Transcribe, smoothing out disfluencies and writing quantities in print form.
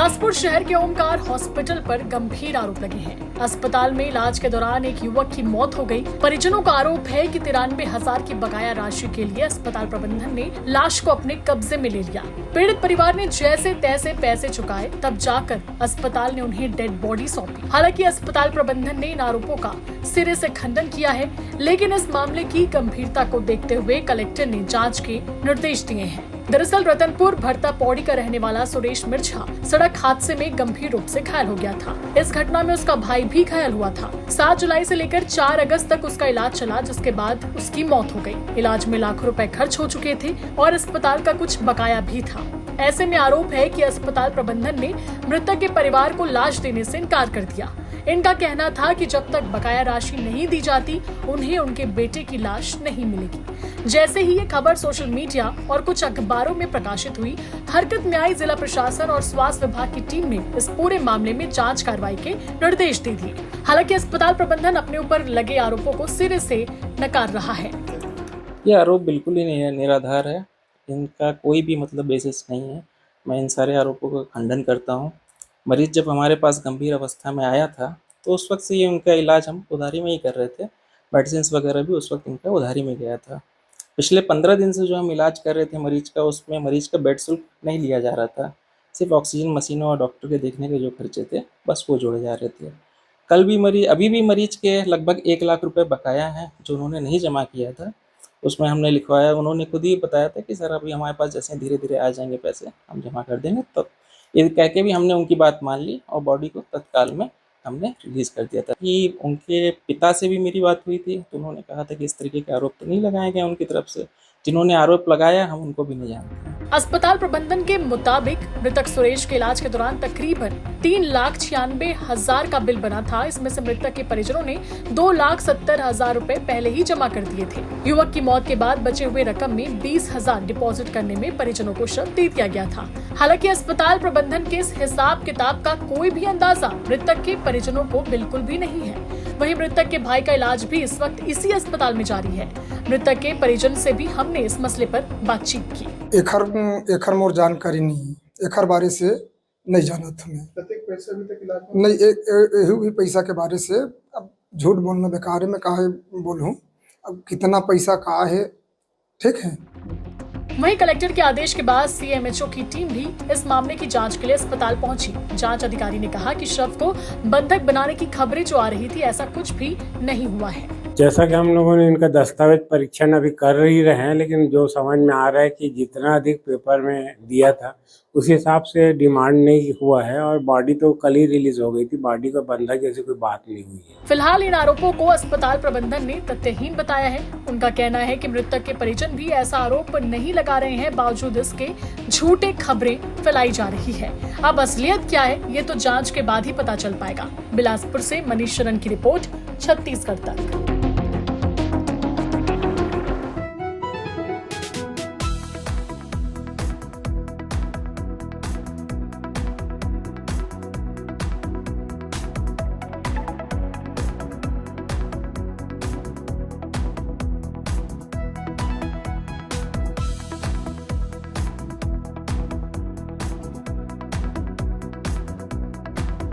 बिलासपुर शहर के ओमकार हॉस्पिटल पर गंभीर आरोप लगे हैं। अस्पताल में इलाज के दौरान एक युवक की मौत हो गई। परिजनों का आरोप है कि 93,000 की बकाया राशि के लिए अस्पताल प्रबंधन ने लाश को अपने कब्जे में ले लिया। पीड़ित परिवार ने जैसे तैसे पैसे चुकाए, तब जाकर अस्पताल ने उन्हें डेड बॉडी सौंपी। हालांकि अस्पताल प्रबंधन ने इन आरोपों का सिरे से खंडन किया है, लेकिन इस मामले की गंभीरता को देखते हुए कलेक्टर ने जाँच के निर्देश दिए हैं। दरअसल रतनपुर भरता पौड़ी का रहने वाला सुरेश मिर्झा सड़क हादसे में गंभीर रूप से घायल हो गया था। इस घटना में उसका भाई भी घायल हुआ था। 7 जुलाई से लेकर 4 अगस्त तक उसका इलाज चला, जिसके बाद उसकी मौत हो गई। इलाज में लाखों रुपए खर्च हो चुके थे और अस्पताल का कुछ बकाया भी था। ऐसे में आरोप है कि अस्पताल प्रबंधन ने मृतक के परिवार को लाश देने से इनकार कर दिया। इनका कहना था कि जब तक बकाया राशि नहीं दी जाती, उन्हें उनके बेटे की लाश नहीं मिलेगी। जैसे ही ये खबर सोशल मीडिया और कुछ अखबारों में प्रकाशित हुई, हरकत में आई जिला प्रशासन और स्वास्थ्य विभाग की टीम ने इस पूरे मामले में जांच कार्रवाई के निर्देश दे दिए। हालांकि अस्पताल प्रबंधन अपने ऊपर लगे आरोपों को सिरे से नकार रहा है। ये आरोप बिल्कुल ही निराधार है। इनका कोई भी बेसिस नहीं है। मैं इन सारे आरोपों का खंडन करता हूँ। मरीज जब हमारे पास गंभीर अवस्था में आया था, तो उस वक्त से ये उनका इलाज हम उधारी में ही कर रहे थे। मेडिसिन वगैरह भी उस वक्त इनका उधारी में गया था। पिछले 15 दिन से जो हम इलाज कर रहे थे मरीज का, उसमें मरीज का बेड शुल्क नहीं लिया जा रहा था। सिर्फ ऑक्सीजन मशीनों और डॉक्टर के देखने के जो खर्चे थे, बस वो जोड़े जा रहे थे। अभी भी मरीज के लगभग 1 लाख रुपए बकाया हैं, जो उन्होंने नहीं जमा किया था। उसमें हमने लिखवाया, उन्होंने खुद ही बताया था कि सर अभी हमारे पास जैसे धीरे धीरे आ जाएंगे पैसे, हम जमा कर देंगे। तब ये कह के भी हमने उनकी बात मान ली और बॉडी को तत्काल में हमने रिलीज कर दिया था। कि उनके पिता से भी मेरी बात हुई थी, तो उन्होंने कहा था कि इस तरीके के आरोप तो नहीं लगाए गए उनकी तरफ से। जिन्होंने आरोप लगाया, हम उनको भी नहीं जानते। अस्पताल प्रबंधन के मुताबिक मृतक सुरेश के इलाज के दौरान तकरीबन 3,96,000 का बिल बना था। इसमें से मृतक के परिजनों ने 2,70,000 रुपए पहले ही जमा कर दिए थे। युवक की मौत के बाद बचे हुए रकम में 20,000 डिपॉजिट करने में परिजनों को शर्त दे दिया गया था। हालांकि अस्पताल प्रबंधन के इस हिसाब किताब का कोई भी अंदाजा मृतक के परिजनों को बिल्कुल भी नहीं है। वहीं मृतक के भाई का इलाज भी इस वक्त इसी अस्पताल में जारी है। मृतक के परिजन से भी हमने इस मसले पर बातचीत की। एखर मोर जानकारी नहीं, एखर बारे से नहीं जाना था मैं। पैसा अभी तक इलाज नहीं, यही भी पैसा के बारे से अब झूठ बोलना बेकार है। मैं काहे बोलूं, अब कितना पैसा कहा है, ठीक है। वहीं कलेक्टर के आदेश के बाद सीएमएचओ की टीम भी इस मामले की जांच के लिए अस्पताल पहुंची। जांच अधिकारी ने कहा कि शव को बंधक बनाने की खबरें जो आ रही थी, ऐसा कुछ भी नहीं हुआ है। जैसा कि हम लोगों ने इनका दस्तावेज परीक्षण अभी कर ही रहे हैं, लेकिन जो समझ में आ रहा है कि जितना अधिक पेपर में दिया था उस हिसाब से डिमांड नहीं हुआ है और बॉडी तो कल ही रिलीज हो गई थी। बॉडी का बंधक जैसी कोई बात नहीं हुई है। फिलहाल इन आरोपों को अस्पताल प्रबंधन ने तथ्यहीन बताया है। उनका कहना है कि मृतक के परिजन भी ऐसा आरोप नहीं लगा रहे हैं, बावजूद इसके झूठे खबरें फैलाई जा रही है। अब असलियत क्या है, ये तो जाँच के बाद ही पता चल पाएगा। बिलासपुर से मनीष शरण की रिपोर्ट, छत्तीसगढ़ तक।